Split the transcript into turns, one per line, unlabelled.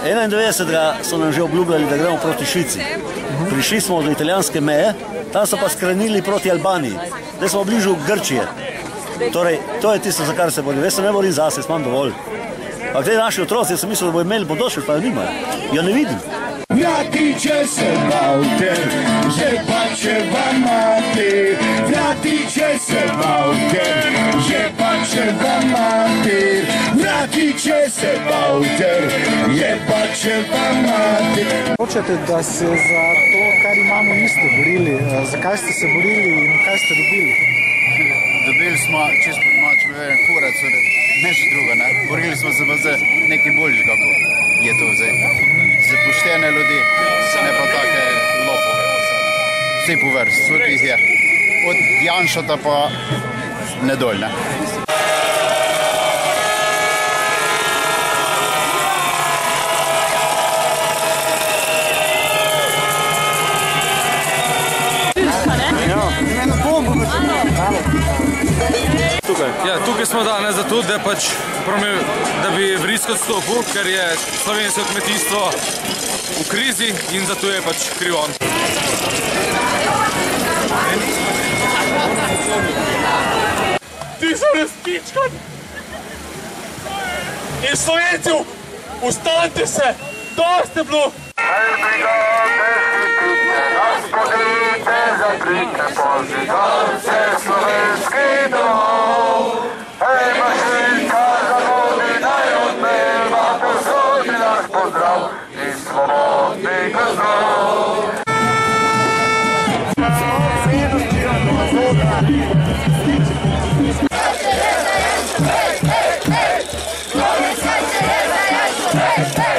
91. so nam že obljubljali, da gremo proti Švici. Prišli smo do italijanske meje, tam so pa skrenili proti Albaniji. Zdaj smo bližu Grčije. Torej, to je tisto, za kar se borim. Jaz se ne borim zase, jaz imam dovolj. Pa gdje naši otroci, jaz sem mislil, da bo imeli bodočnost, pa jo nimajo. Jo ne vidim.
Vratit će se Valter, Žepačeva mater. Vratit će se Valter, Žepačeva mater. Vratit će se Valter, Žepačeva mater.
Hočete, da se za to, kar imamo, niste borili. Zakaj ste se borili in kaj ste dobili?
Dobili smo, čisto malo če bi vedel, kurac, nešto drugo, ne? Borili smo se pa za nekaj boljšega, kako je to zdaj. Za poštene ljudi, ne pa take lopove. Vsi po vrst, tudi jih je. Od Janšota pa nedolj, ne?
Tukaj smo danes zato, da bi Vrisk odstopil, ker je slovensko kmetijstvo v krizi in zato je pač kriv on.
Ti so resničkan! In Slovenci, ustanite se! Dosti je bilo!
Razpodite, zaprite pozidavce slovenski dom. Hej, mašinka zavodi, naj odmeva, posodi naš pozdrav iz svobodnih gozdov.
Hey!